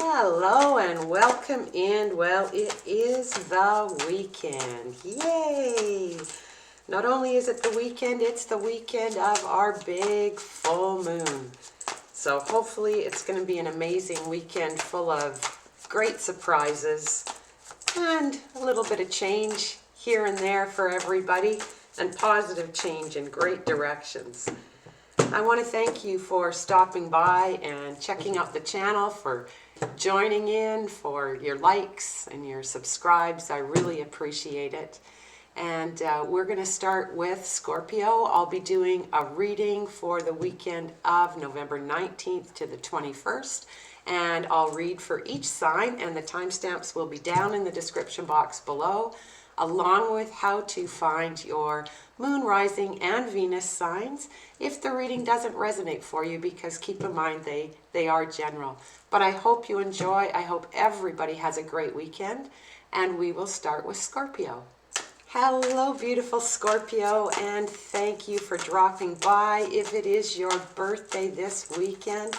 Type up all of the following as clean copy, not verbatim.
Hello and welcome in. Well, it is the weekend. Yay! Not only is it the weekend, it's the weekend of our big full moon. So hopefully it's going to be an amazing weekend full of great surprises and a little bit of change here and there for everybody and positive change in great directions. I want to thank you for stopping by and checking out the channel, for joining in, for your likes and your subscribes. I really appreciate it. And we're going to start with Scorpio. I'll be doing a reading for the weekend of November 19th to the 21st. And I'll read for each sign, and the timestamps will be down in the description box below, along with how to find your moon, rising, and Venus signs if the reading doesn't resonate for you, because keep in mind they are general. But I hope you enjoy. I hope everybody has a great weekend, and we will start with Scorpio. Hello, beautiful Scorpio, and thank you for dropping by. If it is your birthday this weekend,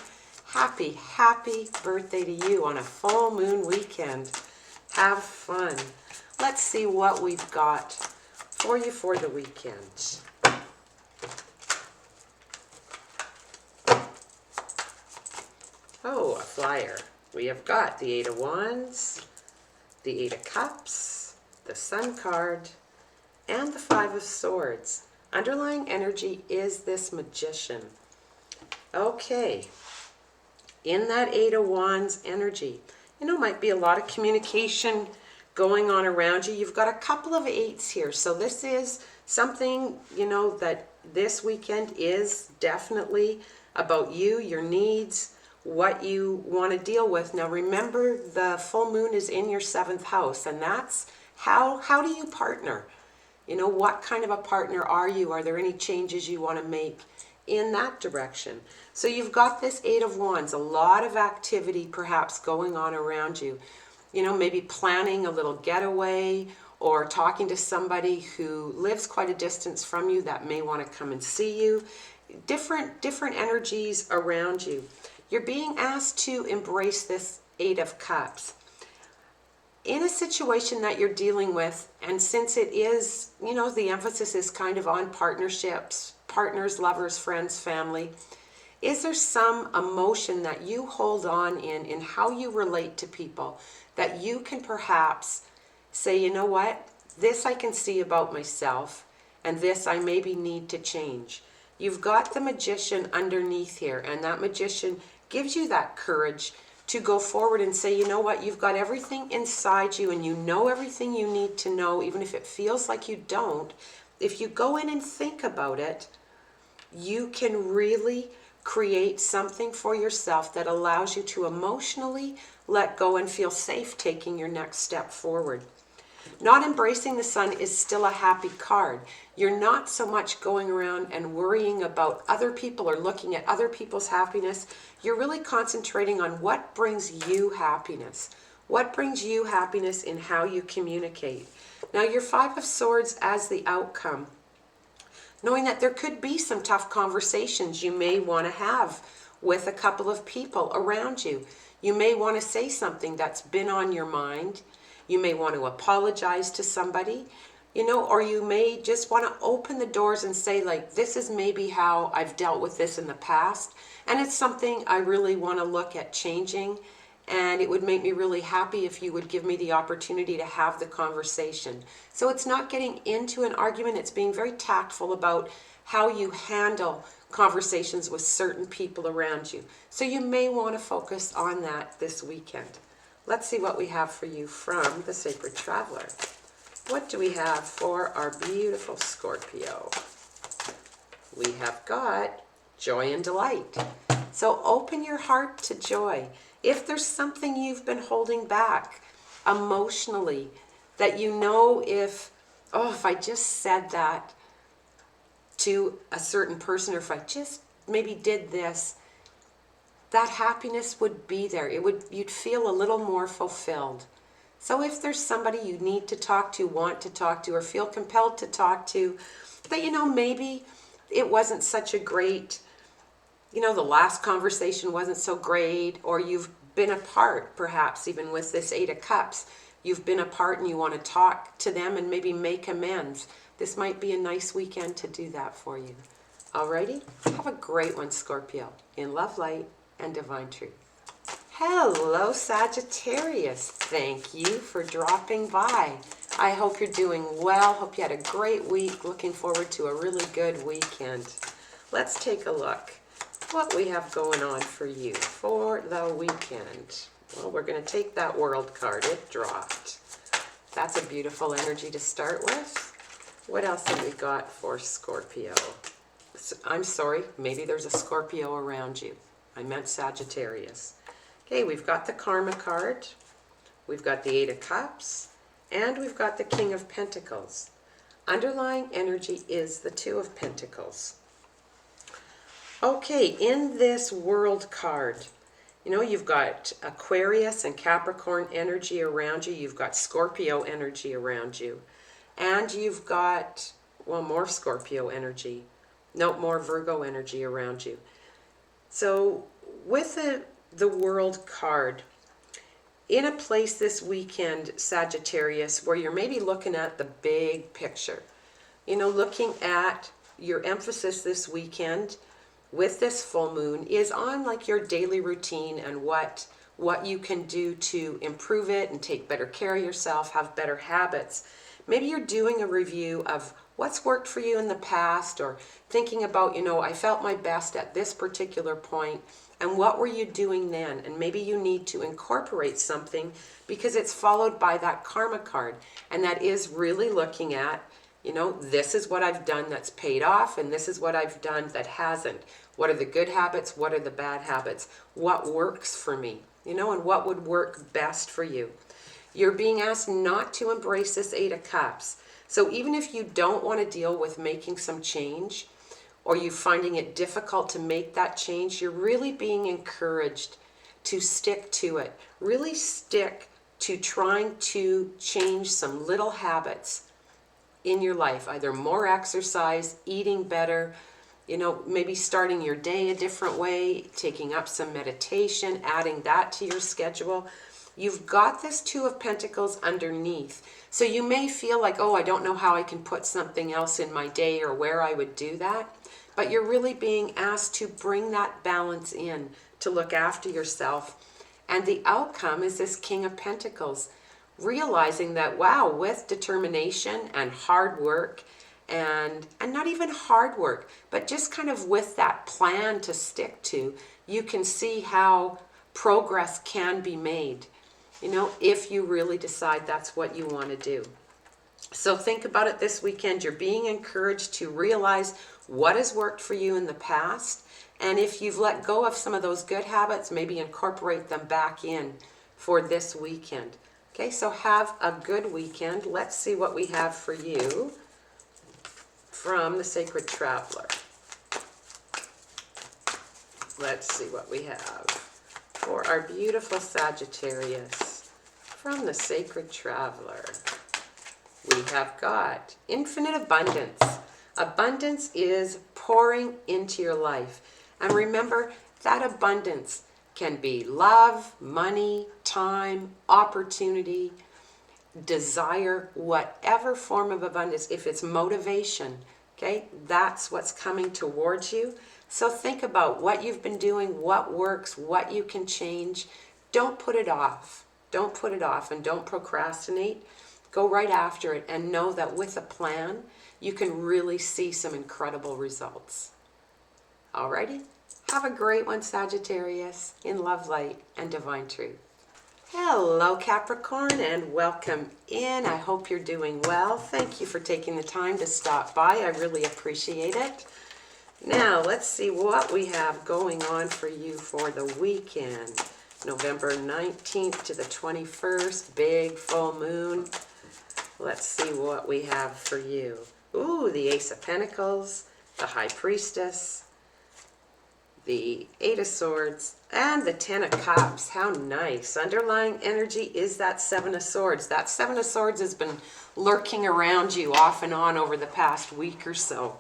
happy birthday to you on a full moon weekend. Have fun. Let's see what we've got for you for the weekend. Oh, a flyer. We have got the Eight of Wands, the Eight of Cups, the Sun card, and the Five of Swords. Underlying energy is this Magician. Okay. In that Eight of Wands energy, might be a lot of communication going on around you. You've got a couple of eights here. So this is something, that this weekend is definitely about you, your needs, what you want to deal with. Now remember, the full moon is in your 7th house, and that's how do you partner? What kind of a partner are you? Are there any changes you want to make in that direction? So you've got this Eight of Wands, a lot of activity perhaps going on around you. Maybe planning a little getaway, or talking to somebody who lives quite a distance from you that may want to come and see you. Different energies around you. You're being asked to embrace this Eight of Cups in a situation that you're dealing with. And since it is, the emphasis is kind of on partnerships, partners, lovers, friends, family, is there some emotion that you hold on in how you relate to people, that you can perhaps say, you know what, this I can see about myself, and this I maybe need to change? You've got the Magician underneath here, and that Magician gives you that courage to go forward and say, you know what, you've got everything inside you, and you know everything you need to know, even if it feels like you don't. If you go in and think about it, you can really create something for yourself that allows you to emotionally let go and feel safe taking your next step forward. Not embracing the Sun is still a happy card. You're not so much going around and worrying about other people or looking at other people's happiness. You're really concentrating on what brings you happiness. What brings you happiness in how you communicate. Now, your Five of Swords as the outcome, knowing that there could be some tough conversations you may want to have with a couple of people around you. You may want to say something that's been on your mind. You may want to apologize to somebody, or you may just want to open the doors and say, like, this is maybe how I've dealt with this in the past, and it's something I really want to look at changing, and it would make me really happy if you would give me the opportunity to have the conversation. So it's not getting into an argument, it's being very tactful about how you handle conversations with certain people around you. So you may want to focus on that this weekend. Let's see what we have for you from the Sacred Traveler. What do we have for our beautiful Scorpio? We have got joy and delight. So open your heart to joy. If there's something you've been holding back emotionally, that if I just said that to a certain person, or if I just maybe did this, that happiness would be there. You'd feel a little more fulfilled. So if there's somebody you need to talk to, want to talk to, or feel compelled to talk to, that maybe it wasn't such a great, the last conversation wasn't so great, or you've been apart, perhaps even with this Eight of Cups. You've been apart and you want to talk to them and maybe make amends. This might be a nice weekend to do that for you. Alrighty? Have a great one, Scorpio, in love, light, and divine truth. Hello, Sagittarius. Thank you for dropping by. I hope you're doing well. Hope you had a great week. Looking forward to a really good weekend. Let's take a look what we have going on for you for the weekend. Well, we're going to take that World card. It dropped. That's a beautiful energy to start with. What else have we got for Scorpio? I'm sorry, maybe there's a Scorpio around you. I meant Sagittarius. Okay, we've got the Karma card, we've got the Eight of Cups, and we've got the King of Pentacles. Underlying energy is the Two of Pentacles. Okay, in this World card, you know, you've got Aquarius and Capricorn energy around you, you've got Scorpio energy around you, and you've got, well, more Scorpio energy. No, more Virgo energy around you. So with the World card, in a place this weekend, Sagittarius, where you're maybe looking at the big picture, you know, looking at your emphasis this weekend with this full moon is on like your daily routine and what you can do to improve it and take better care of yourself, have better habits. Maybe you're doing a review of what's worked for you in the past, or thinking about, you know, I felt my best at this particular point, and what were you doing then? And maybe you need to incorporate something because it's followed by that Karma card, and that is really looking at, you know, this is what I've done that's paid off, and this is what I've done that hasn't. What are the good habits? What are the bad habits? What works for me? You know, and what would work best for you? You're being asked not to embrace this Eight of Cups. So even if you don't want to deal with making some change, or you finding it difficult to make that change, you're really being encouraged to stick to it. Really stick to trying to change some little habits in your life, either more exercise, eating better, you know, maybe starting your day a different way, taking up some meditation, adding that to your schedule. You've got this Two of Pentacles underneath. So you may feel like, oh, I don't know how I can put something else in my day or where I would do that. But you're really being asked to bring that balance in, to look after yourself. And the outcome is this King of Pentacles, realizing that, wow, with determination and hard work, and not even hard work, but just kind of with that plan to stick to, you can see how progress can be made, you know, if you really decide that's what you want to do. So think about it this weekend. You're being encouraged to realize what has worked for you in the past, and if you've let go of some of those good habits, maybe incorporate them back in for this weekend. Okay, so have a good weekend. Let's see what we have for you from the Sacred Traveler. Let's see what we have for our beautiful Sagittarius from the Sacred Traveler. We have got infinite abundance. Abundance is pouring into your life. And remember, that abundance can be love, money, time, opportunity, desire, whatever form of abundance. If it's motivation, okay, that's what's coming towards you. So think about what you've been doing, what works, what you can change. Don't put it off. Don't put it off, and don't procrastinate. Go right after it, and know that with a plan, you can really see some incredible results. Alrighty? Have a great one, Sagittarius, in love, light, and divine truth. Hello, Capricorn, and welcome in. I hope you're doing well. Thank you for taking the time to stop by. I really appreciate it. Now, let's see what we have going on for you for the weekend. November 19th to the 21st, big full moon. Let's see what we have for you. Ooh, the Ace of Pentacles, the High Priestess, the Eight of Swords, and the Ten of Cups. How nice. Underlying energy is that Seven of Swords. That Seven of Swords has been lurking around you off and on over the past week or so.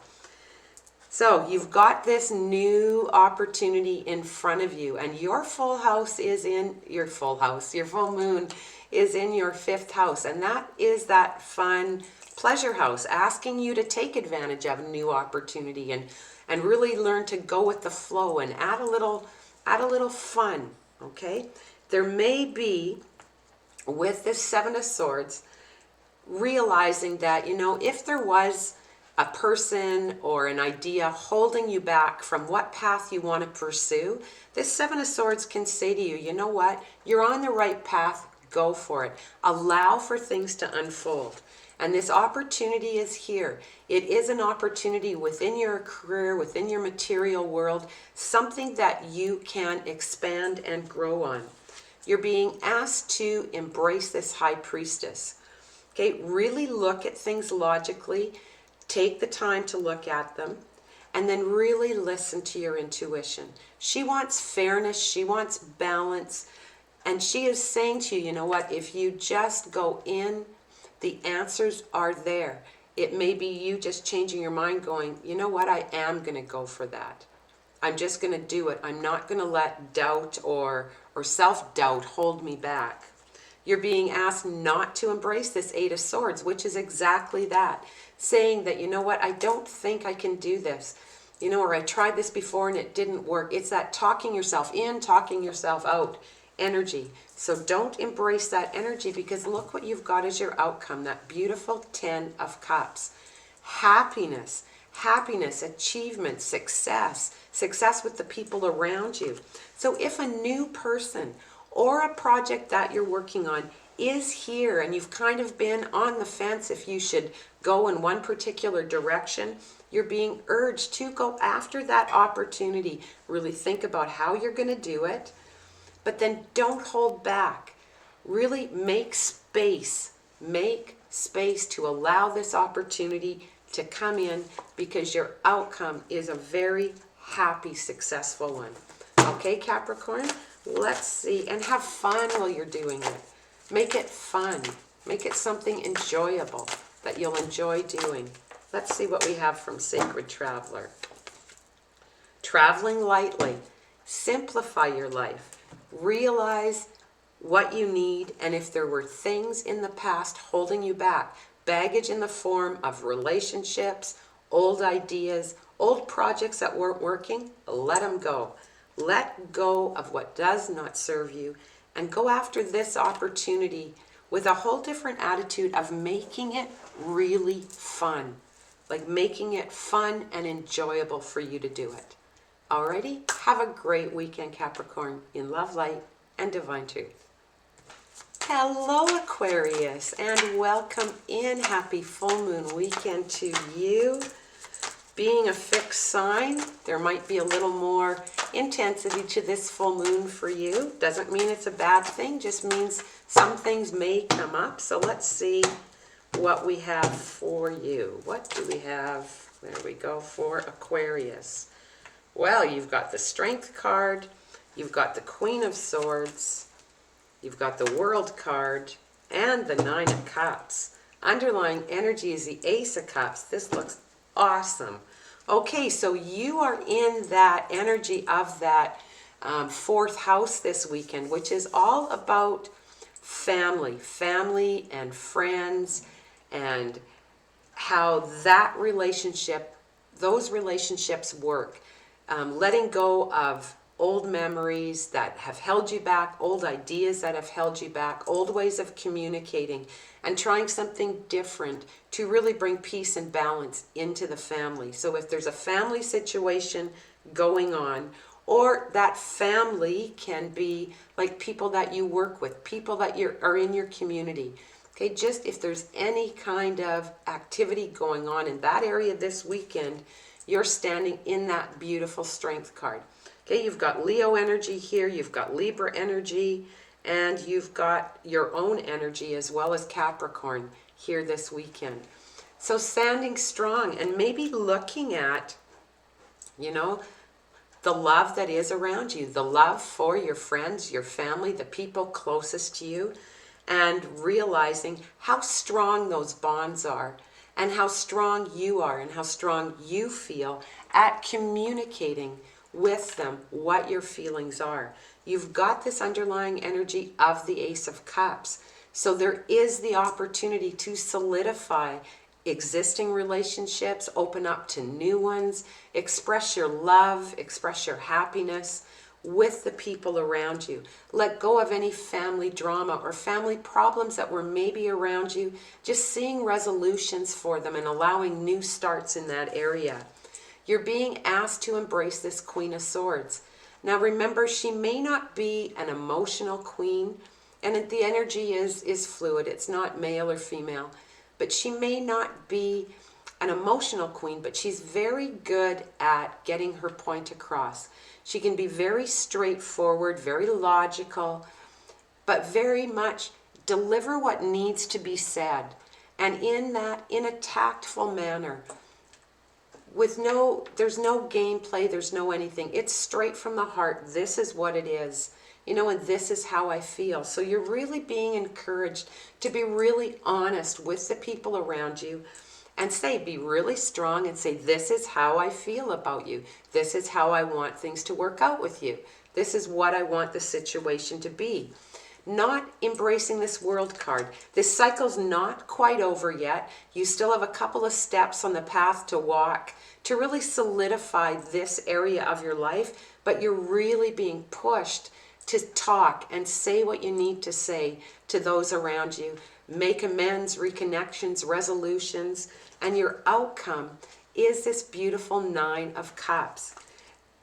So you've got this new opportunity in front of you, and your full house is in your full house. Your full moon is in your 5th house, and that is that fun pleasure house, asking you to take advantage of a new opportunity and really learn to go with the flow and add a little fun. Okay, there may be, with this 7 of Swords, realizing that, you know, if there was a person or an idea holding you back from what path you want to pursue, this 7 of Swords can say to you, you know what, you're on the right path, go for it. Allow for things to unfold. And this opportunity is here. It is an opportunity within your career, within your material world, something that you can expand and grow on. You're being asked to embrace this High Priestess. Okay, really look at things logically. Take the time to look at them, and then really listen to your intuition. She wants fairness, she wants balance, and she is saying to you, you know what, if you just go in, the answers are there. It may be you just changing your mind, going, you know what, I am going to go for that. I'm just going to do it. I'm not going to let doubt or self-doubt hold me back. You're being asked not to embrace this 8 of Swords, which is exactly that. Saying that, you know what, I don't think I can do this. You know, or I tried this before and it didn't work. It's that talking yourself in, talking yourself out energy. So don't embrace that energy, because look what you've got as your outcome, that beautiful 10 of Cups. Happiness, achievement, success with the people around you. So if a new person or a project that you're working on is here and you've kind of been on the fence if you should go in one particular direction, you're being urged to go after that opportunity. Really think about how you're going to do it, but then don't hold back. Really make space to allow this opportunity to come in, because your outcome is a very happy, successful one. Okay, Capricorn? Let's see, and have fun while you're doing it. Make it fun. Make it something enjoyable that you'll enjoy doing. Let's see what we have from Sacred Traveler. Traveling lightly. Simplify your life. Realize what you need, and if there were things in the past holding you back, baggage in the form of relationships, old ideas, old projects that weren't working, let them go. Let go of what does not serve you and go after this opportunity with a whole different attitude of making it really fun. Like making it fun and enjoyable for you to do it. Alrighty? Have a great weekend, Capricorn, in love, light, and divine truth. Hello, Aquarius, and welcome in. Happy full moon weekend to you. Being a fixed sign, there might be a little more intensity to this full moon for you. Doesn't mean it's a bad thing, just means some things may come up. So let's see what we have for you. What do we have? There we go, for Aquarius. Well, you've got the Strength card, you've got the Queen of Swords, you've got the World card, and the 9 of Cups. Underlying energy is the Ace of Cups. This looks awesome. Okay, so you are in that energy of that 4th house this weekend, which is all about family and friends, and how that relationship, those relationships work. Letting go of old memories that have held you back, old ideas that have held you back, old ways of communicating, and trying something different to really bring peace and balance into the family. So if there's a family situation going on, or that family can be like people that you work with, people that are in your community. Okay, just if there's any kind of activity going on in that area this weekend, you're standing in that beautiful Strength card. Okay, you've got Leo energy here, you've got Libra energy, and you've got your own energy as well as Capricorn here this weekend. So standing strong and maybe looking at, you know, the love that is around you, the love for your friends, your family, the people closest to you, and realizing how strong those bonds are, and how strong you are and how strong you feel at communicating with them what your feelings are. You've got this underlying energy of the Ace of Cups. So there is the opportunity to solidify existing relationships, open up to new ones, express your love, express your happiness with the people around you. Let go of any family drama or family problems that were maybe around you, just seeing resolutions for them and allowing new starts in that area. You're being asked to embrace this Queen of Swords. Now remember, she may not be an emotional queen, and the energy is fluid. It's not male or female. But she may not be an emotional queen, but she's very good at getting her point across. She can be very straightforward, very logical, but very much deliver what needs to be said. And in a tactful manner. There's no gameplay, there's no anything. It's straight from the heart. This is what it is. And this is how I feel. So you're really being encouraged to be really honest with the people around you and be really strong and say, this is how I feel about you. This is how I want things to work out with you. This is what I want the situation to be. Not embracing this World card. This cycle's not quite over yet. You still have a couple of steps on the path to walk to really solidify this area of your life, but you're really being pushed to talk and say what you need to say to those around you. Make amends, reconnections, resolutions, and your outcome is this beautiful Nine of Cups.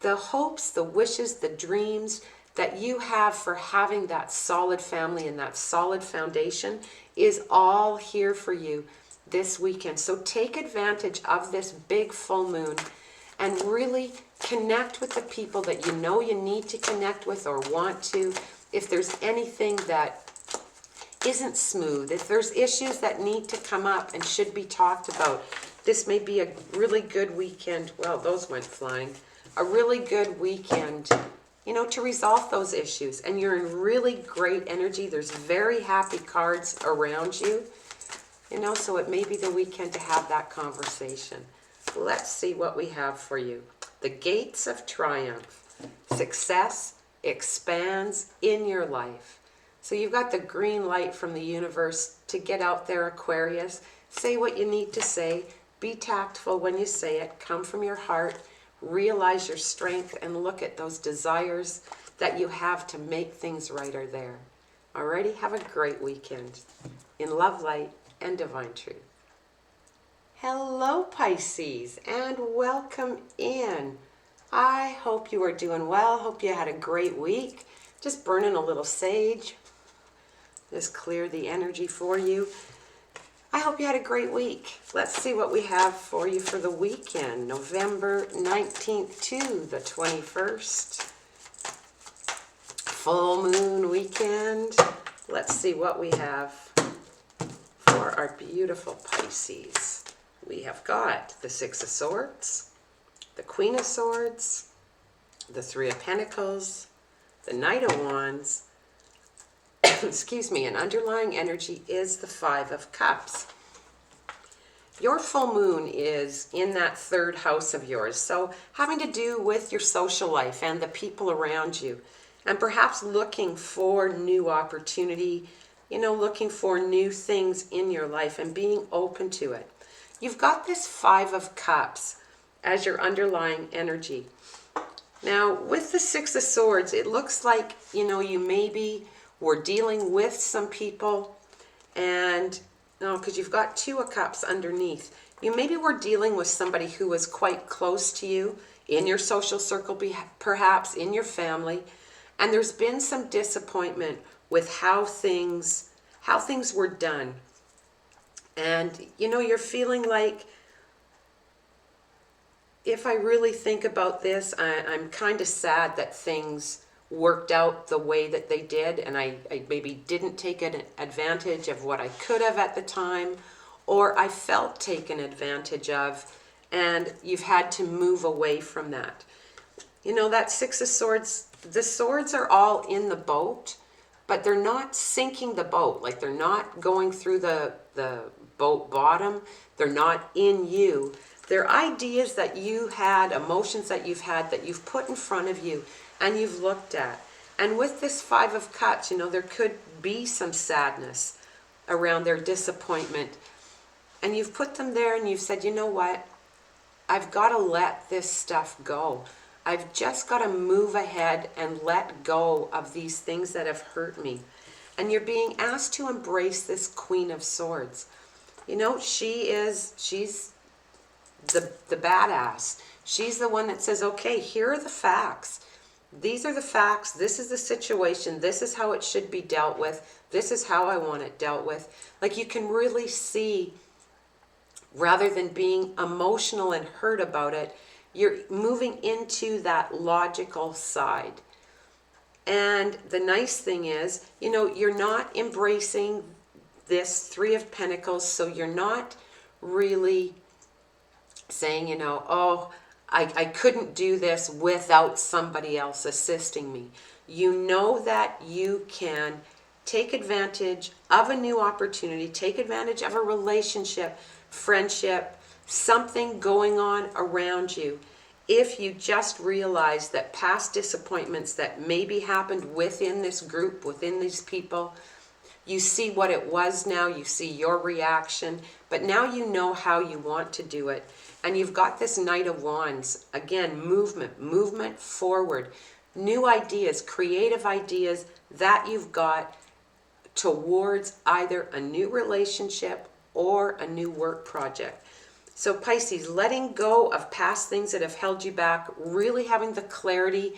The hopes, the wishes, the dreams that you have for having that solid family and that solid foundation is all here for you this weekend. So take advantage of this big full moon and really connect with the people that you know you need to connect with or want to. If there's anything that isn't smooth, if there's issues that need to come up and should be talked about, this may be a really good weekend. Well, those went flying. A really good weekend, to resolve those issues. And you're in really great energy. There's very happy cards around you, so it may be the weekend to have that conversation. Let's see what we have for you. The Gates of Triumph. Success expands in your life. So you've got the green light from the universe to get out there, Aquarius. Say what you need to say. Be tactful when you say it. Come from your heart. Realize your strength and look at those desires that you have to make things right are there. Alrighty, have a great weekend. In love, light, and divine truth. Hello, Pisces, and welcome in. I hope you are doing well. Hope you had a great week. Just burning a little sage. Just clear the energy for you. I hope you had a great week. Let's see what we have for you for the weekend. November 19th to the 21st. Full moon weekend. Let's see what we have for our beautiful Pisces. We have got the Six of Swords, the Queen of Swords, the Three of Pentacles, the Knight of Wands, excuse me, and underlying energy is the Five of Cups. Your full moon is in that third house of yours, so having to do with your social life and the people around you, and perhaps looking for new opportunity, looking for new things in your life and being open to it. You've got this Five of Cups as your underlying energy. Now, with the Six of Swords, it looks like, you maybe were dealing with some people, and because you've got Two of Cups underneath. You maybe were dealing with somebody who was quite close to you in your social circle, perhaps in your family, and there's been some disappointment with how things were done. And, you're feeling like, if I really think about this, I'm kind of sad that things worked out the way that they did, and I maybe didn't take an advantage of what I could have at the time, or I felt taken advantage of, and you've had to move away from that. That Six of Swords, the swords are all in the boat, but they're not sinking the boat. Like they're not going through the boat bottom. They're not in you. They're ideas that you had, emotions that you've had, that you've put in front of you and you've looked at. And with this Five of Cups, you know, there could be some sadness around their disappointment. And you've put them there and you've said, you know what? I've got to let this stuff go. I've just got to move ahead and let go of these things that have hurt me. And you're being asked to embrace this Queen of Swords. You know, she's the badass. She's the one that says, okay, here are the facts. These are the facts. This is the situation. This is how it should be dealt with. This is how I want it dealt with. Like you can really see, rather than being emotional and hurt about it, you're moving into that logical side. And the nice thing is, you know, you're not embracing this Three of Pentacles, so you're not really saying, you know, oh, I couldn't do this without somebody else assisting me. You know that you can take advantage of a new opportunity, take advantage of a relationship, friendship, something going on around you. If you just realize that past disappointments that maybe happened within this group, within these people, you see what it was now, you see your reaction, but now you know how you want to do it. And you've got this Knight of Wands. Again, movement forward. New ideas, creative ideas that you've got towards either a new relationship or a new work project. So Pisces, letting go of past things that have held you back, really having the clarity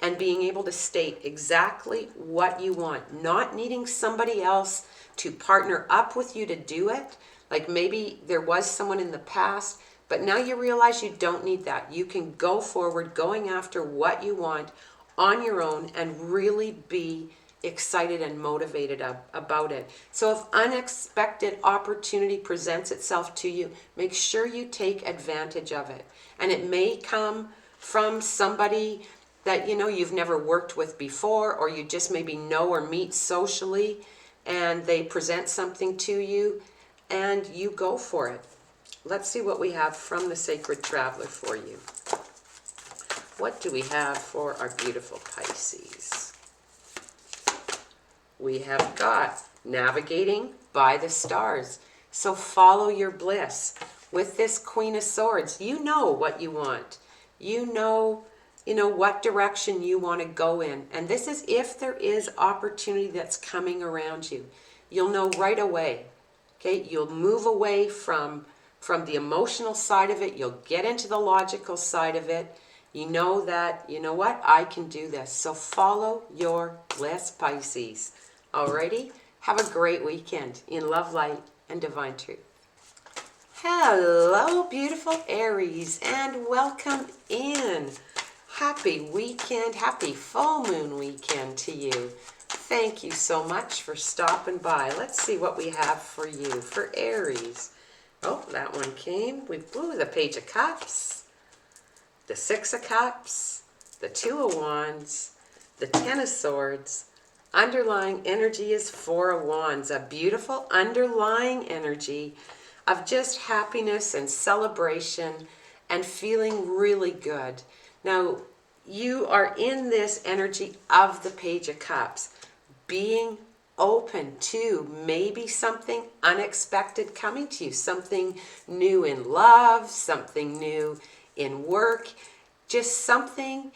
and being able to state exactly what you want, not needing somebody else to partner up with you to do it. Like maybe there was someone in the past, but now you realize you don't need that. You can go forward, going after what you want on your own and really be excited and motivated about it. So if unexpected opportunity presents itself to you, make sure you take advantage of it. And it may come from somebody that, you know, you've never worked with before, or you just maybe know or meet socially, and they present something to you and you go for it. Let's see what we have from the Sacred Traveler for you. What do we have for our beautiful Pisces? We have got navigating by the stars. So follow your bliss. With this Queen of Swords, you know what you want. You know what direction you want to go in. And this is if there is opportunity that's coming around you. You'll know right away. Okay, you'll move away from the emotional side of it. You'll get into the logical side of it. You know that, you know what, I can do this. So follow your bliss, Pisces. Alrighty, have a great weekend in love, light, and divine truth. Hello, beautiful Aries, and welcome in. Happy weekend, happy full moon weekend to you. Thank you so much for stopping by. Let's see what we have for you, for Aries. Oh, that one came. We've the Page of Cups, the Six of Cups, the Two of Wands, the Ten of Swords. Underlying energy is Four of Wands, a beautiful underlying energy of just happiness and celebration and feeling really good. Now, you are in this energy of the Page of Cups, being open to maybe something unexpected coming to you, something new in love, something new in work, just something.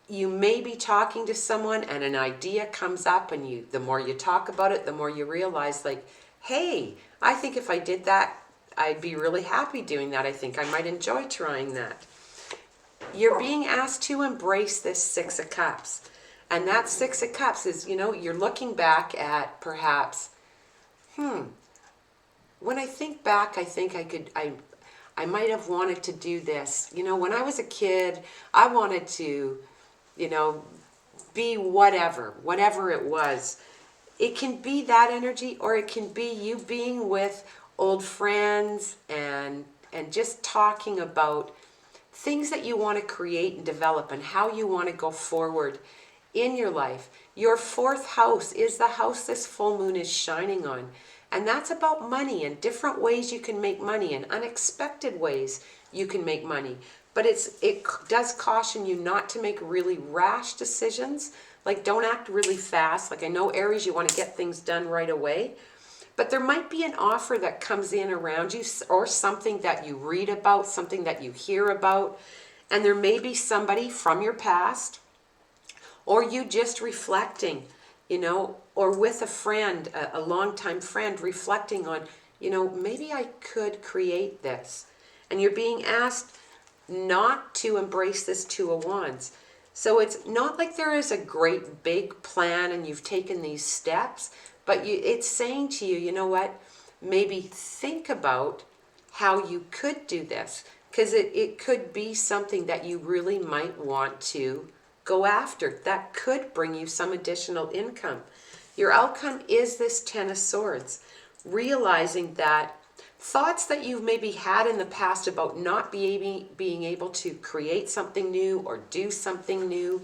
You may be talking to someone and an idea comes up, and the more you talk about it, the more you realize, like, hey, I think if I did that, I'd be really happy doing that. I think I might enjoy trying that. You're being asked to embrace this Six of Cups. And that Six of Cups is, you're looking back at perhaps, when I think back, I think I might have wanted to do this. When I was a kid, I wanted to, be whatever it was. It can be that energy, or it can be you being with old friends and just talking about things that you want to create and develop and how you want to go forward in your life. Your fourth house is the house this full moon is shining on. And that's about money and different ways you can make money and unexpected ways you can make money. But it does caution you not to make really rash decisions. Like, don't act really fast. Like, I know Aries, you want to get things done right away. But there might be an offer that comes in around you, or something that you read about, something that you hear about. And there may be somebody from your past, or you just reflecting, or with a friend, a longtime friend, reflecting on, maybe I could create this. And you're being asked not to embrace this Two of Wands. So it's not like there is a great big plan and you've taken these steps, but it's saying to you, you know what, maybe think about how you could do this, because it could be something that you really might want to go after that could bring you some additional income. Your outcome is this Ten of Swords, realizing that thoughts that you've maybe had in the past about not being able to create something new or do something new,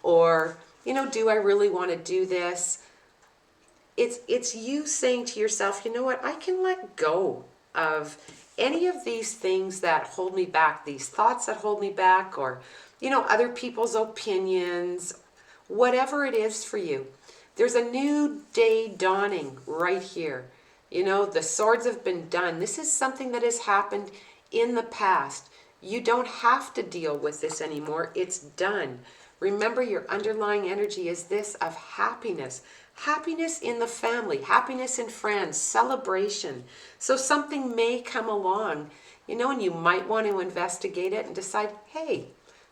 or, do I really want to do this? It's you saying to yourself, you know what, I can let go of any of these things that hold me back, these thoughts that hold me back, or, other people's opinions, whatever it is for you. There's a new day dawning right here. The swords have been done. This is something that has happened in the past. You don't have to deal with this anymore. It's done. Remember, your underlying energy is this of happiness. Happiness in the family, happiness in friends, celebration. So something may come along, and you might want to investigate it and decide, hey,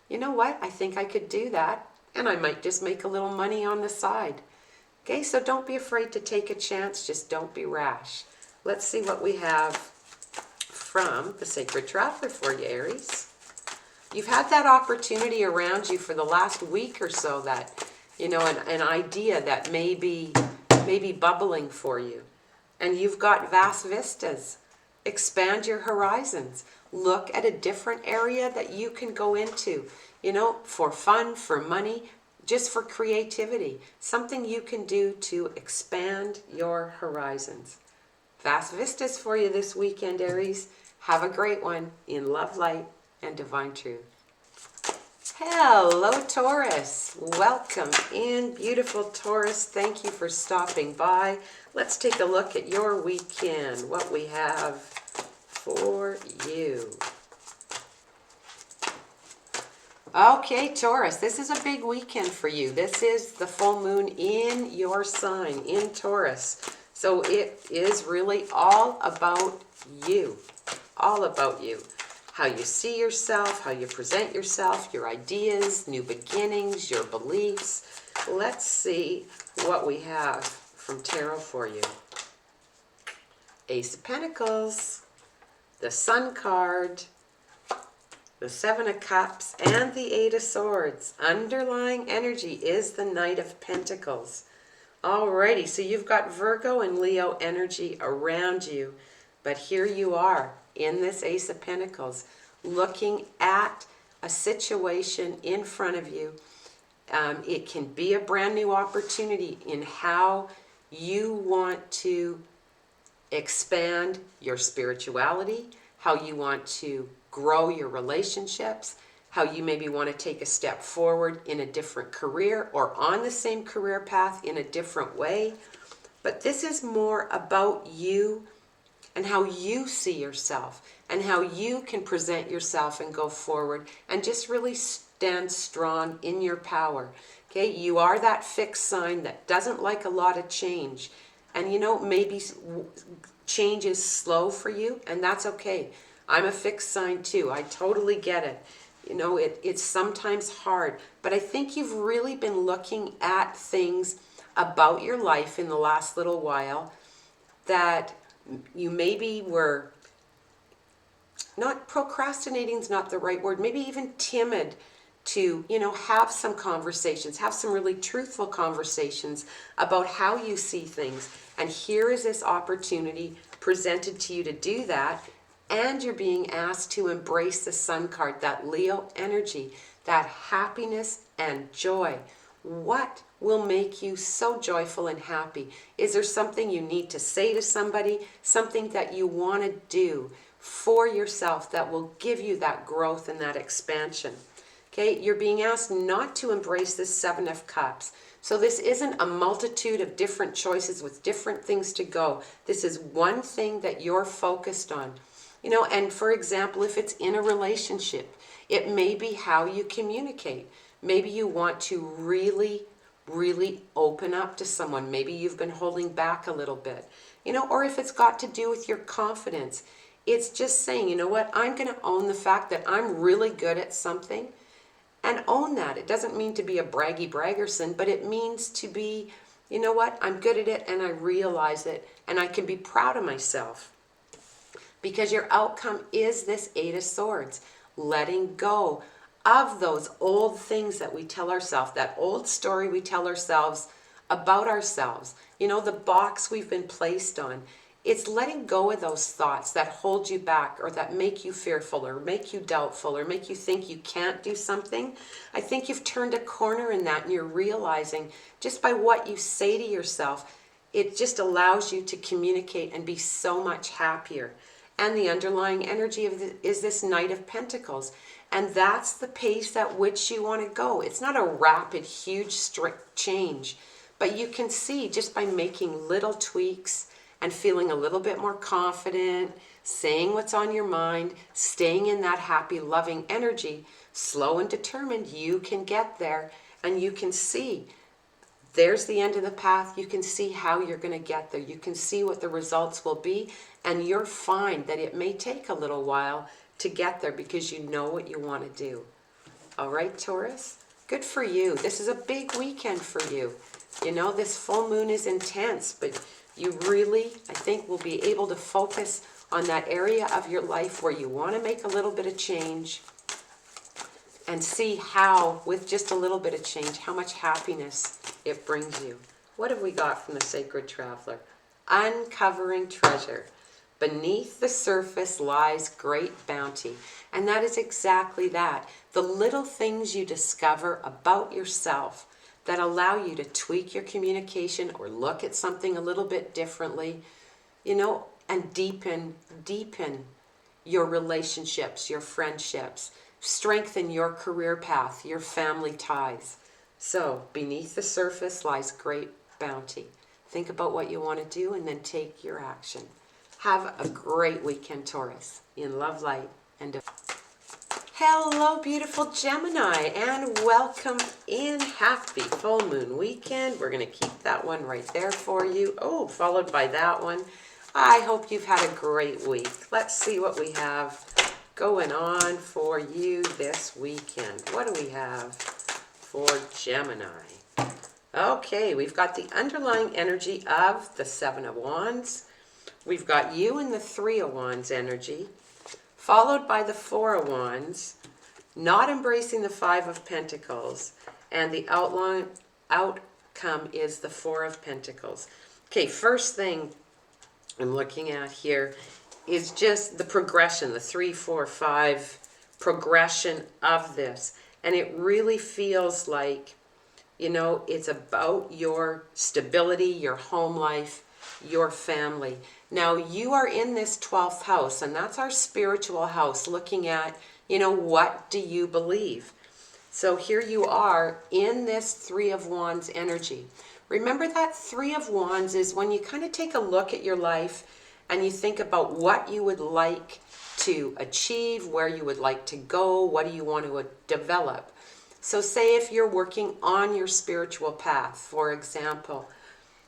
you know what? I think I could do that. And I might just make a little money on the side. Okay, so don't be afraid to take a chance. Just don't be rash. Let's see what we have from the Sacred Traveler for you, Aries. You've had that opportunity around you for the last week or so, that, an idea that may be bubbling for you. And you've got vast vistas. Expand your horizons. Look at a different area that you can go into, for fun, for money, just for creativity. Something you can do to expand your horizons. Vast vistas for you this weekend, Aries. Have a great one in love, light, and divine truth. Hello, Taurus. Welcome in, beautiful Taurus. Thank you for stopping by. Let's take a look at your weekend, what we have for you. Okay, Taurus, this is a big weekend for you. This is the full moon in your sign, in Taurus. So it is really all about you. All about you. How you see yourself, how you present yourself, your ideas, new beginnings, your beliefs. Let's see what we have from Tarot for you. Ace of Pentacles, the Sun card, the Seven of Cups, and the Eight of Swords. Underlying energy is the Knight of Pentacles. Alrighty, so you've got Virgo and Leo energy around you, but here you are in this Ace of Pentacles, looking at a situation in front of you. It can be a brand new opportunity in how you want to expand your spirituality, how you want to grow your relationships, how you maybe want to take a step forward in a different career or on the same career path in a different way. But this is more about you and how you see yourself and how you can present yourself and go forward and just really stand strong in your power. Okay, you are that fixed sign that doesn't like a lot of change. And maybe change is slow for you, and that's okay. I'm a fixed sign too. I totally get it. It's sometimes hard, but I think you've really been looking at things about your life in the last little while that you maybe were not procrastinating is not the right word, maybe even timid to, have some conversations, have some really truthful conversations about how you see things. And here is this opportunity presented to you to do that. And you're being asked to embrace the Sun card, that Leo energy, that happiness and joy. What will make you so joyful and happy? Is there something you need to say to somebody? Something that you want to do for yourself that will give you that growth and that expansion? Okay, you're being asked not to embrace this Seven of Cups. So this isn't a multitude of different choices with different things to go. This is one thing that you're focused on. You know, and for example, if it's in a relationship, it may be how you communicate. Maybe you want to really, really open up to someone. Maybe you've been holding back a little bit. You know, or if it's got to do with your confidence, it's just saying, you know what, I'm going to own the fact that I'm really good at something. And own that. It doesn't mean to be a braggy braggerson, but it means to be, you know what, I'm good at it and I realize it and I can be proud of myself. Because your outcome is this Eight of Swords, letting go of those old things that we tell ourselves, that old story we tell ourselves about ourselves. You know, the box we've been placed on. It's letting go of those thoughts that hold you back or that make you fearful or make you doubtful or make you think you can't do something. I think you've turned a corner in that and you're realizing just by what you say to yourself, it just allows you to communicate and be so much happier. And the underlying energy of is this Knight of Pentacles. And that's the pace at which you want to go. It's not a rapid, huge, strict change. But you can see just by making little tweaks and feeling a little bit more confident, saying what's on your mind, staying in that happy, loving energy, slow and determined, you can get there. And you can see, there's the end of the path. You can see how you're going to get there. You can see what the results will be. And you're fine that it may take a little while to get there because you know what you want to do. All right, Taurus? Good for you. This is a big weekend for you. You know, this full moon is intense, but you really, I think, will be able to focus on that area of your life where you want to make a little bit of change and see how, with just a little bit of change, how much happiness it brings you. What have we got from the Sacred Traveler? Uncovering treasure. Beneath the surface lies great bounty. And that is exactly that. The little things you discover about yourself that allow you to tweak your communication or look at something a little bit differently, you know, and deepen your relationships, your friendships, strengthen your career path, your family ties. So beneath the surface lies great bounty. Think about what you want to do and then take your action. Have a great weekend, Taurus, in love, light, and hello, beautiful Gemini, and welcome in. Happy full moon weekend. We're going to keep that one right there for you. Oh, followed by that one. I hope you've had a great week. Let's see what we have going on for you this weekend. What do we have for Gemini? Okay, we've got the underlying energy of the Seven of Wands. We've got you in the Three of Wands energy, followed by the Four of Wands, not embracing the Five of Pentacles, and the outcome is the Four of Pentacles. Okay, first thing I'm looking at here is just the progression, the 3, 4, 5 progression of this. And it really feels like, you know, it's about your stability, your home life, your family. Now, you are in this 12th house, and that's our spiritual house, looking at, you know, what do you believe? So here you are in this Three of Wands energy. Remember that Three of Wands is when you kind of take a look at your life and you think about what you would like to achieve, where you would like to go, what do you want to develop. So say if you're working on your spiritual path, for example,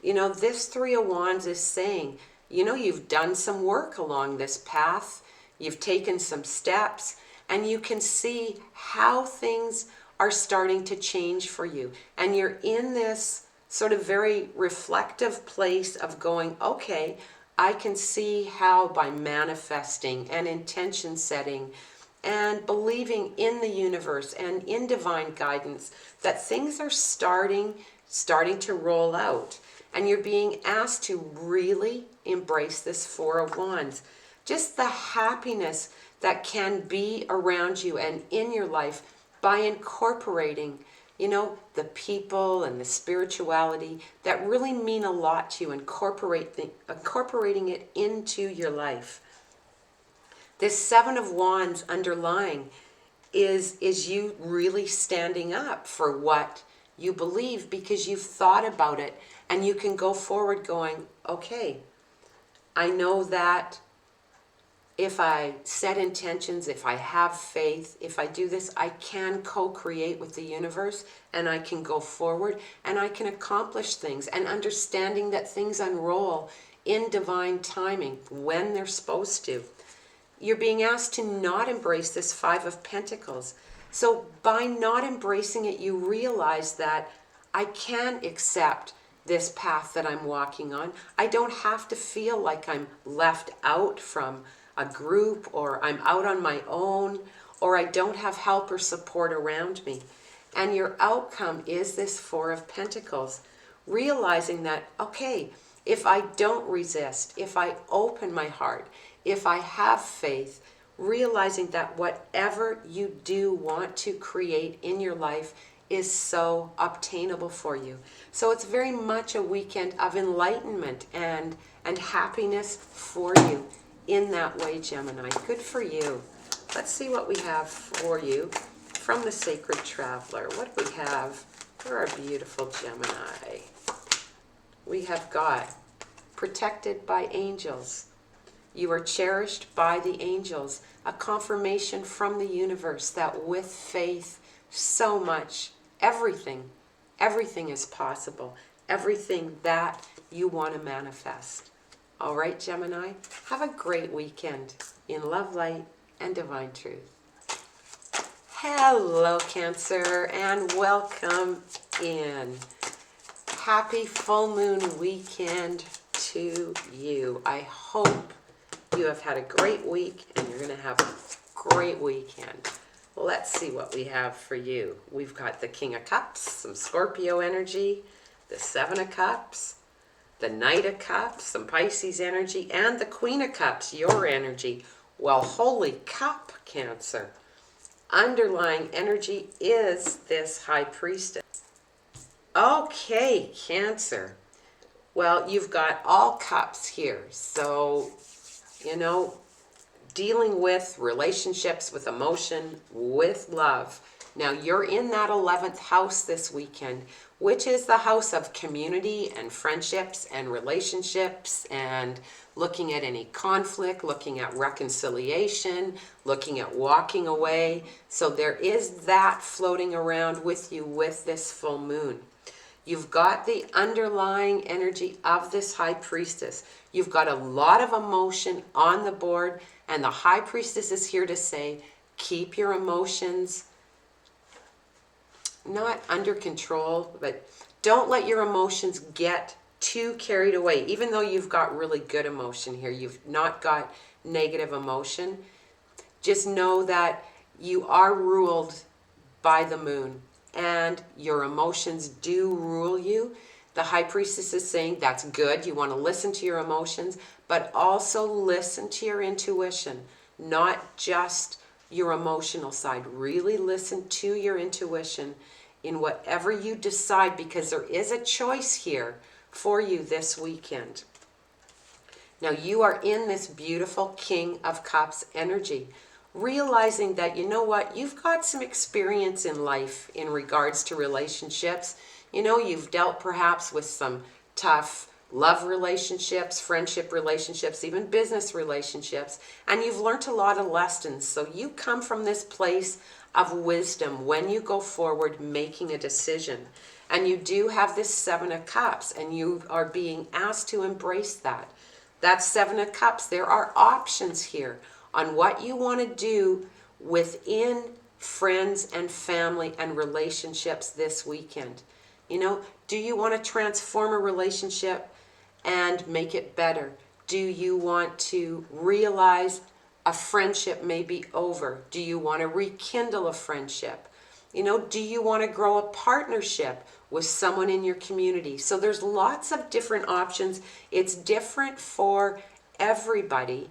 you know, this Three of Wands is saying, you know, you've done some work along this path, you've taken some steps, and you can see how things are starting to change for you. And you're in this sort of very reflective place of going, okay, I can see how by manifesting and intention setting and believing in the universe and in divine guidance that things are starting to roll out. And you're being asked to really embrace this Four of Wands. Just the happiness that can be around you and in your life by incorporating, you know, the people and the spirituality that really mean a lot to you, incorporating it into your life. This Seven of Wands underlying is you really standing up for what you believe because you've thought about it, and you can go forward going, okay, I know that if I set intentions, if I have faith, if I do this, I can co-create with the universe, and I can go forward and I can accomplish things, and understanding that things unroll in divine timing when they're supposed to. You're being asked to not embrace this Five of Pentacles. So by not embracing it, you realize that I can accept this path that I'm walking on. I don't have to feel like I'm left out from a group, or I'm out on my own, or I don't have help or support around me. And your outcome is this Four of Pentacles, realizing that, okay, if I don't resist, if I open my heart, if I have faith, realizing that whatever you do want to create in your life is so obtainable for you. So it's very much a weekend of enlightenment and happiness for you in that way, Gemini. Good for you. Let's see what we have for you from the Sacred Traveler. What do we have for our beautiful Gemini? We have got protected by angels. You are cherished by the angels. A confirmation from the universe that with faith, so much, everything is possible. Everything that you want to manifest. All right, Gemini, have a great weekend in love, light, and divine truth. Hello, Cancer, and welcome in. Happy full moon weekend to you. I hope you have had a great week and you're going to have a great weekend. Let's see what we have for you. We've got the King of Cups, some Scorpio energy, the Seven of Cups, the Knight of Cups, some Pisces energy, and the Queen of Cups, your energy. Well, holy cup, Cancer. Underlying energy is this High Priestess. Okay, Cancer. Well, you've got all cups here. So, you know, dealing with relationships, with emotion, with love. Now, you're in that 11th house this weekend, which is the house of community and friendships and relationships, and looking at any conflict, looking at reconciliation, looking at walking away. So there is that floating around with you with this full moon. You've got the underlying energy of this High Priestess. You've got a lot of emotion on the board, and the High Priestess is here to say, keep your emotions not under control, but don't let your emotions get too carried away. Even though you've got really good emotion here, you've not got negative emotion. Just know that you are ruled by the moon, and your emotions do rule you. The High Priestess is saying that's good. You want to listen to your emotions, but also listen to your intuition, not just your emotional side. Really listen to your intuition in whatever you decide, because there is a choice here for you this weekend. Now, you are in this beautiful King of Cups energy, realizing that, you know what, you've got some experience in life in regards to relationships. You know, you've dealt perhaps with some tough love relationships, friendship relationships, even business relationships, and you've learned a lot of lessons. So you come from this place of wisdom when you go forward making a decision. And you do have this Seven of Cups, and you are being asked to embrace that. That Seven of Cups, there are options here on what you want to do within friends and family and relationships this weekend. You know, do you want to transform a relationship and make it better? Do you want to realize a friendship may be over? Do you want to rekindle a friendship? You know, do you want to grow a partnership with someone in your community? So there's lots of different options. It's different for everybody,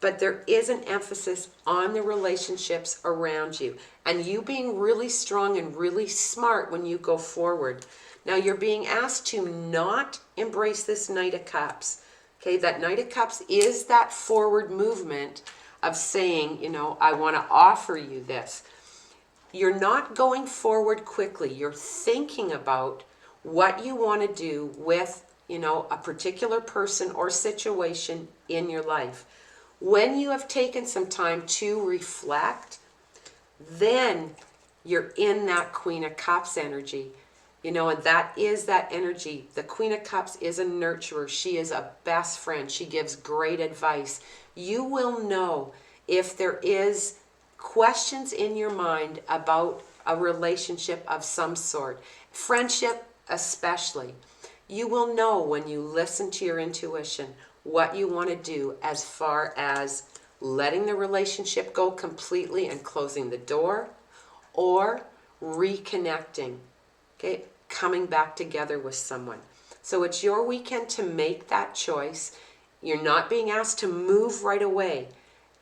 but there is an emphasis on the relationships around you and you being really strong and really smart when you go forward. Now you're being asked to not embrace this Knight of Cups. Okay, that Knight of Cups is that forward movement of saying, you know, I want to offer you this. You're not going forward quickly. You're thinking about what you want to do with, you know, a particular person or situation in your life. When you have taken some time to reflect, then you're in that Queen of Cups energy. You know, and that is that energy. The Queen of Cups is a nurturer. She is a best friend. She gives great advice. You will know if there is questions in your mind about a relationship of some sort, friendship especially. You will know when you listen to your intuition what you want to do as far as letting the relationship go completely and closing the door, or reconnecting, okay, coming back together with someone. So it's your weekend to make that choice. You're not being asked to move right away.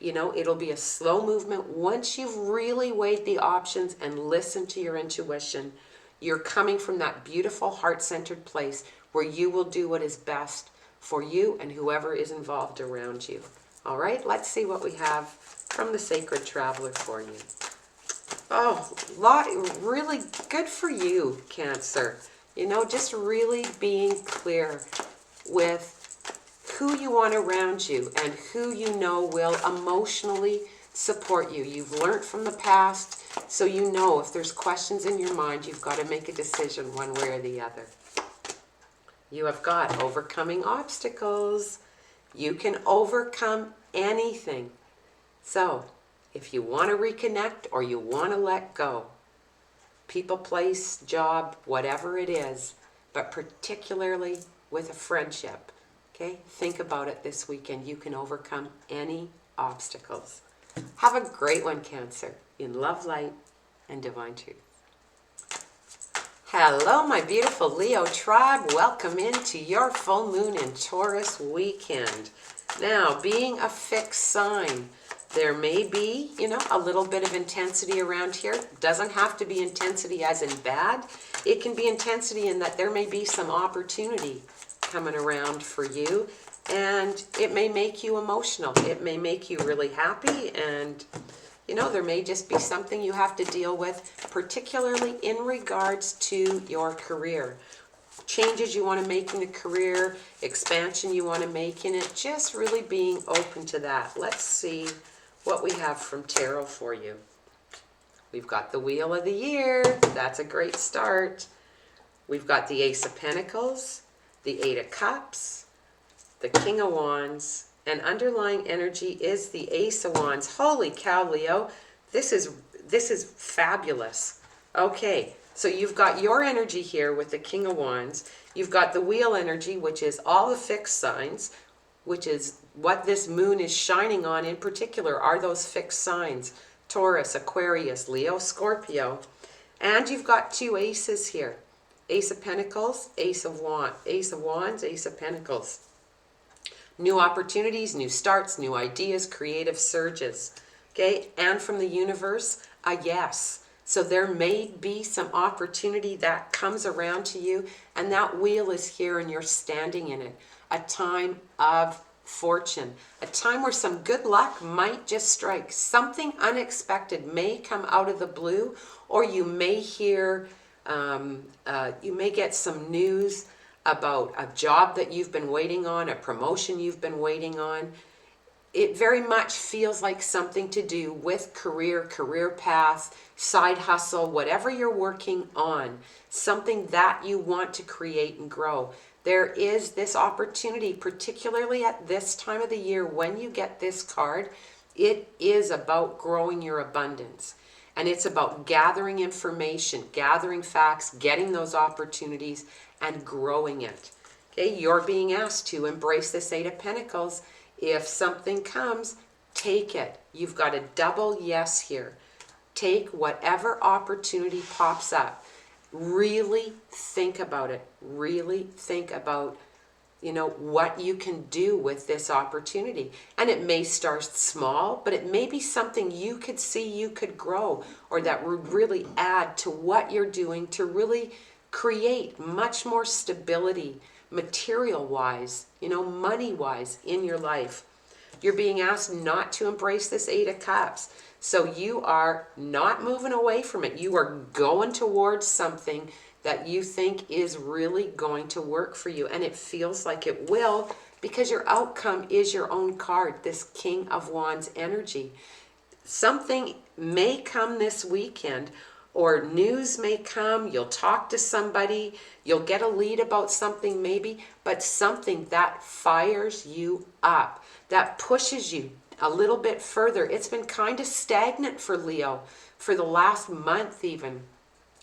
You know, it'll be a slow movement. Once you've really weighed the options and listened to your intuition, you're coming from that beautiful heart-centered place where you will do what is best for you and whoever is involved around you. All right, let's see what we have from the Sacred Traveler for you. Oh, really good for you, Cancer. You know, just really being clear with who you want around you and who you know will emotionally support you. You've learned from the past, so you know if there's questions in your mind, you've got to make a decision one way or the other. You have got overcoming obstacles. You can overcome anything. So, if you want to reconnect or you want to let go, people, place, job, whatever it is, but particularly with a friendship, okay? Think about it this weekend. You can overcome any obstacles. Have a great one, Cancer, in love, light, and divine truth. Hello, my beautiful Leo tribe. Welcome into your full moon in Taurus weekend. Now, being a fixed sign, there may be, you know, a little bit of intensity around here. Doesn't have to be intensity as in bad. It can be intensity in that there may be some opportunity coming around for you, and it may make you emotional. It may make you really happy, and you know, there may just be something you have to deal with, particularly in regards to your career. Changes you want to make in the career, expansion you want to make in it, just really being open to that. Let's see what we have from Tarot for you. We've got the Wheel of the Year. That's a great start. We've got the Ace of Pentacles, the Eight of Cups, the King of Wands, and underlying energy is the Ace of Wands. Holy cow, Leo. This is fabulous. Okay, so you've got your energy here with the King of Wands. You've got the Wheel energy, which is all the fixed signs, which is what this moon is shining on in particular, are those fixed signs. Taurus, Aquarius, Leo, Scorpio. And you've got two aces here. Ace of Pentacles, Ace of Wands, Ace of Pentacles. New opportunities, new starts, new ideas, creative surges. Okay, and from the universe, a yes. So there may be some opportunity that comes around to you, and that wheel is here and you're standing in it. A time of fortune, a time where some good luck might just strike. Something unexpected may come out of the blue, or you may hear, you may get some news about a job that you've been waiting on, a promotion you've been waiting on. It very much feels like something to do with career path, side hustle, whatever you're working on, something that you want to create and grow. There is this opportunity, particularly at this time of the year when you get this card. It is about growing your abundance. And it's about gathering information, gathering facts, getting those opportunities, and growing it. Okay, you're being asked to embrace this Eight of Pentacles. If something comes, take it. You've got a double yes here. Take whatever opportunity pops up. Really think about it. Really think about what you can do with this opportunity. And it may start small, but it may be something you could see you could grow, or that would really add to what you're doing to really create much more stability, material-wise, money-wise in your life. You're being asked not to embrace this Eight of Cups. So you are not moving away from it. You are going towards something that you think is really going to work for you. And it feels like it will, because your outcome is your own card, this King of Wands energy. Something may come this weekend, or news may come. You'll talk to somebody. You'll get a lead about something maybe, but something that fires you up, that pushes you a little bit further. It's been kind of stagnant for Leo for the last month even.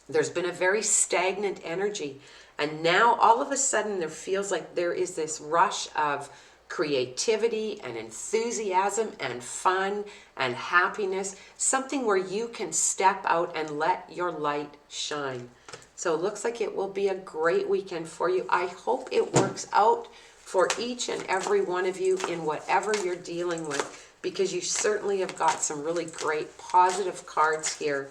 There's been a very stagnant energy. And now all of a sudden there feels like there is this rush of creativity and enthusiasm and fun and happiness. Something where you can step out and let your light shine. So it looks like it will be a great weekend for you. I hope it works out for each and every one of you in whatever you're dealing with, because you certainly have got some really great positive cards here,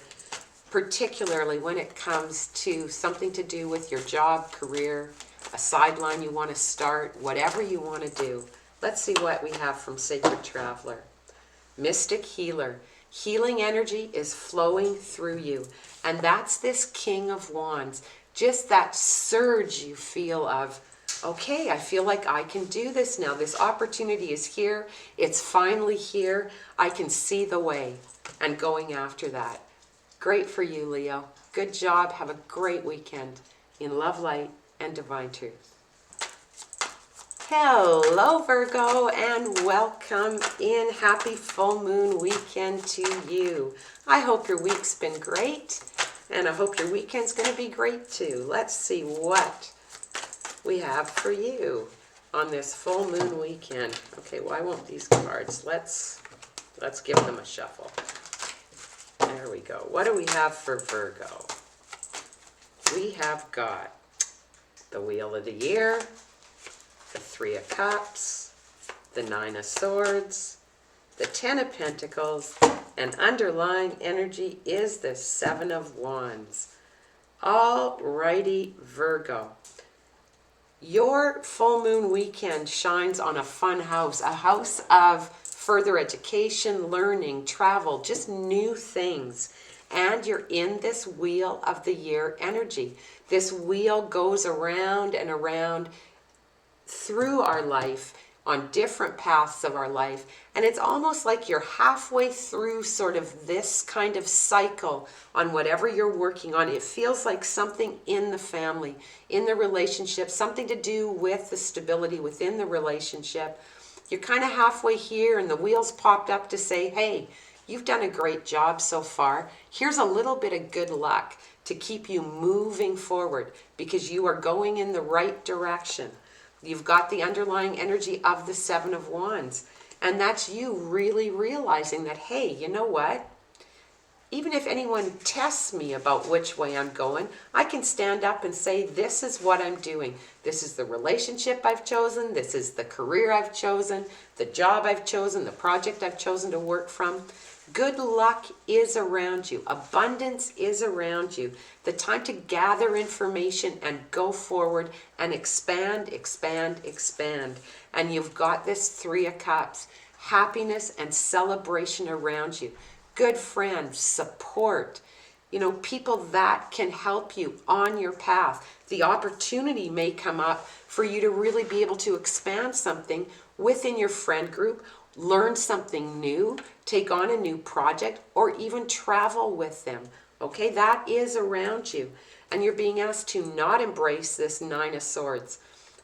particularly when it comes to something to do with your job, career, a sideline you want to start, whatever you want to do. Let's see what we have from Sacred Traveler. Mystic Healer. Healing energy is flowing through you. And that's this King of Wands. Just that surge you feel of, okay, I feel like I can do this now. This opportunity is here. It's finally here. I can see the way, and going after that. Great for you, Leo. Good job. Have a great weekend in love, light, and divine truth. Hello, Virgo, and welcome in. Happy full moon weekend to you. I hope your week's been great, and I hope your weekend's going to be great too. Let's see what we have for you on this full moon weekend. Okay, why won't these cards? Let's give them a shuffle. There we go. What do we have for Virgo? We have got the Wheel of the Year, the Three of Cups, the Nine of Swords, the Ten of Pentacles, and underlying energy is the Seven of Wands. Alrighty, Virgo. Your full moon weekend shines on a fun house, a house of further education, learning, travel, just new things. And you're in this Wheel of the Year energy. This wheel goes around and around through our life, on different paths of our life. And it's almost like you're halfway through sort of this kind of cycle on whatever you're working on. It feels like something in the family, in the relationship, something to do with the stability within the relationship. You're kind of halfway here, and the wheels popped up to say, hey, you've done a great job so far. Here's a little bit of good luck to keep you moving forward, because you are going in the right direction. You've got the underlying energy of the Seven of Wands. And that's you really realizing that, hey, you know what? Even if anyone tests me about which way I'm going, I can stand up and say, this is what I'm doing. This is the relationship I've chosen. This is the career I've chosen, the job I've chosen, the project I've chosen to work from. Good luck is around you. Abundance is around you. The time to gather information and go forward and expand, expand, expand. And you've got this Three of Cups. Happiness and celebration around you. Good friends, support, people that can help you on your path. The opportunity may come up for you to really be able to expand something within your friend group, learn something new, take on a new project, or even travel with them. Okay, that is around you. And you're being asked to not embrace this Nine of Swords.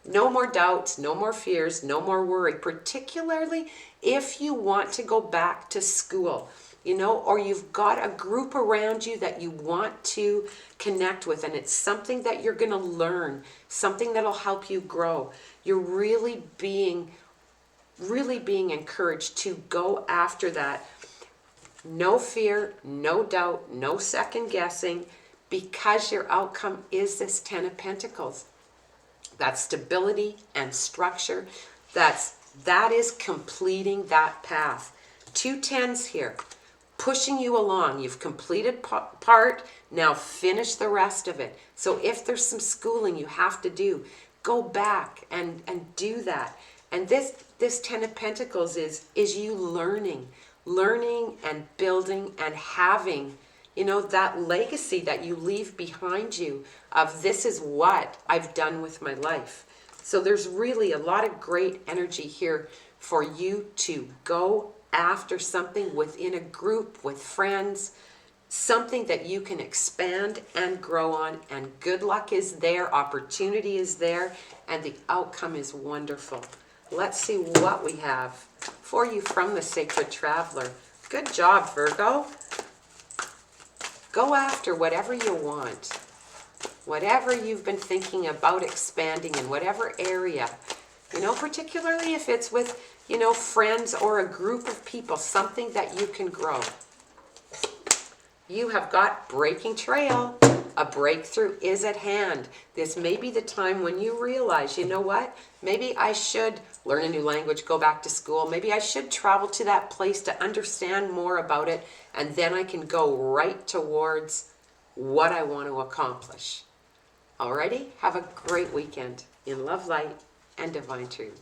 No more doubts, no more fears, no more worry, particularly if you want to go back to school, or you've got a group around you that you want to connect with, and it's something that you're going to learn, something that'll help you grow. You're really being encouraged to go after that. No fear, no doubt, no second guessing, because your outcome is this Ten of Pentacles. That stability and structure, that is completing that path. 2 10s here, pushing you along. You've completed part, now finish the rest of it. So if there's some schooling you have to do, go back and do that. And this 10 of Pentacles is you learning and building and having, you know, that legacy that you leave behind you of this is what I've done with my life. So there's really a lot of great energy here for you to go after something within a group with friends, something that you can expand and grow on, and good luck is there, opportunity is there, and the outcome is wonderful. Let's see what we have for you from the Sacred Traveler. Good job, Virgo. Go after whatever you want. Whatever you've been thinking about expanding in whatever area, you know, particularly if it's with, you know, friends or a group of people, something that you can grow. You have got breaking trail. A breakthrough is at hand. This may be the time when you realize, you know what? Maybe I should learn a new language, go back to school. Maybe I should travel to that place to understand more about it, and then I can go right towards what I want to accomplish. Alrighty? Have a great weekend in love, light, and divine truth.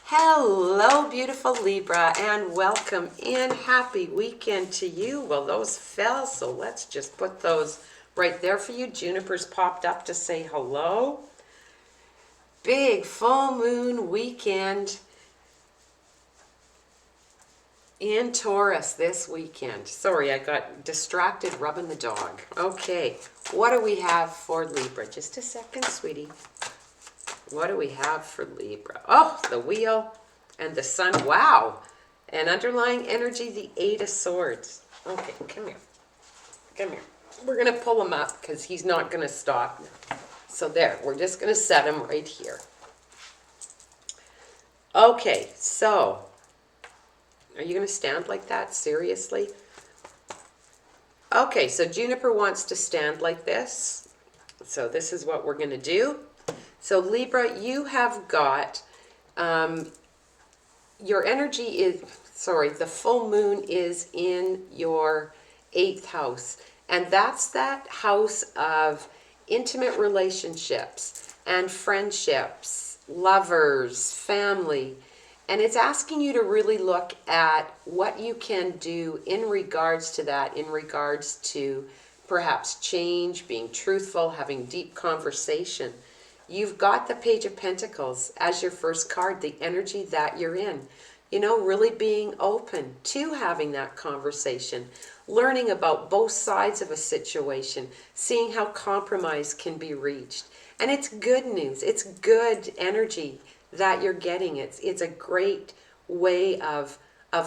Hello, beautiful Libra, and welcome in. Happy weekend to you. Well, those fell, so let's just put those right there for you. Juniper's popped up to say hello. Big full moon weekend in Taurus this weekend. Sorry, I got distracted rubbing the dog. Okay, what do we have for Libra? Just a second, sweetie. What do we have for Libra? Oh, the wheel and the sun. Wow. And underlying energy, the 8 of Swords. Okay, come here. Come here. We're going to pull him up because he's not going to stop. So there, we're just going to set him right here. Okay, so are you going to stand like that? Seriously? Okay, so Juniper wants to stand like this. So this is what we're going to do. So Libra, you have got, your energy is, the full moon is in your 8th house. And that's that house of intimate relationships and friendships, lovers, family. And it's asking you to really look at what you can do in regards to that, in regards to perhaps change, being truthful, having deep conversation. You've got the Page of Pentacles as your first card, the energy that you're in. You know, really being open to having that conversation, learning about both sides of a situation, seeing how compromise can be reached. And it's good news. It's good energy that you're getting. It's a great way of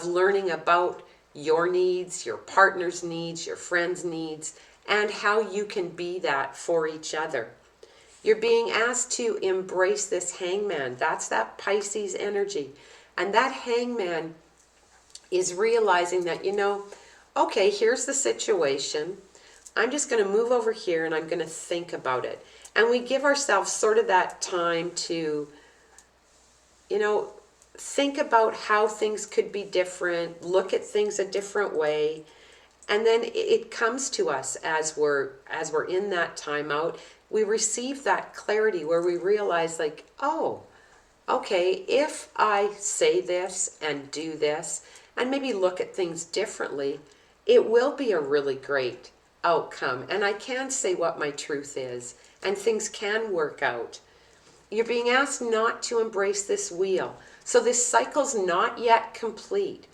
learning about your needs, your partner's needs, your friend's needs, and how you can be that for each other. You're being asked to embrace this hangman. That's that Pisces energy. And that hangman is realizing that, you know, okay, here's the situation. I'm just going to move over here and I'm going to think about it. And we give ourselves sort of that time to, you know, think about how things could be different, look at things a different way. And then it comes to us as we're in that timeout. We receive that clarity where we realize, like, oh, okay, if I say this and do this and maybe look at things differently, it will be a really great outcome. And I can say what my truth is and things can work out. You're being asked not to embrace this wheel. So this cycle's not yet complete.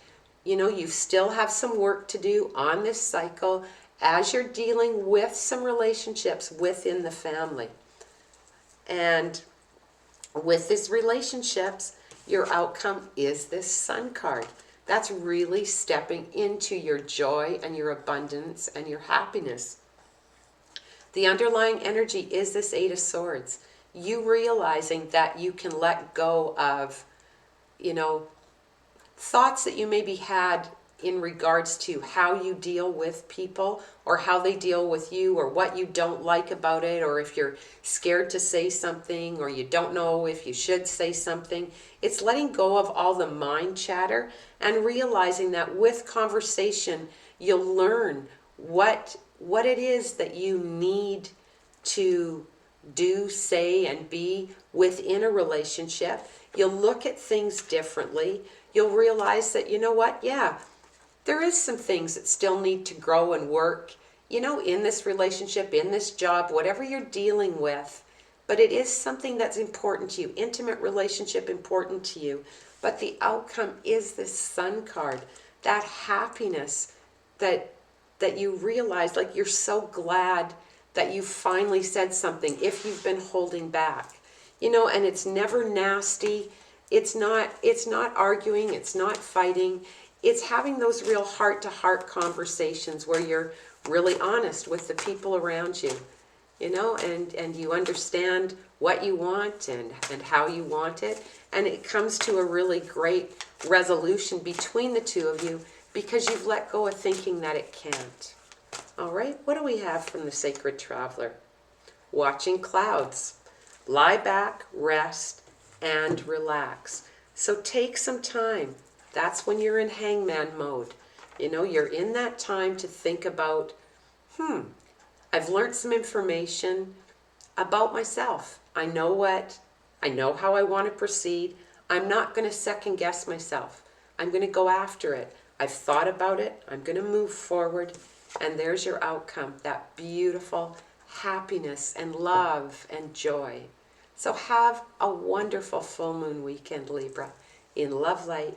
You know, you still have some work to do on this cycle as you're dealing with some relationships within the family. And with these relationships, your outcome is this Sun card. That's really stepping into your joy and your abundance and your happiness. The underlying energy is this 8 of Swords. You realizing that you can let go of, you know, thoughts that you maybe had in regards to how you deal with people or how they deal with you or what you don't like about it, or if you're scared to say something or you don't know if you should say something. It's letting go of all the mind chatter and realizing that with conversation you'll learn what it is that you need to do, say, and be within a relationship. You'll look at things differently. You'll realize that, you know what, yeah, there is some things that still need to grow and work, you know, in this relationship, in this job, whatever you're dealing with. But it is something that's important to you, intimate relationship important to you. But the outcome is this Sun card, that happiness that you realize, like you're so glad that you finally said something if you've been holding back. You know, and it's never nasty. It's not arguing, it's not fighting. It's having those real heart-to-heart conversations where you're really honest with the people around you, you know, and you understand what you want and how you want it. And it comes to a really great resolution between the two of you because you've let go of thinking that it can't. All right, what do we have from the Sacred Traveler? Watching clouds. Lie back, rest, and relax. So take some time. That's when you're in hangman mode. You know, you're in that time to think about, I've learned some information about myself. I know how I want to proceed. I'm not going to second guess myself. I'm going to go after it. I've thought about it. I'm going to move forward. And there's your outcome, that beautiful happiness and love and joy. So have a wonderful full moon weekend, Libra. In love, light,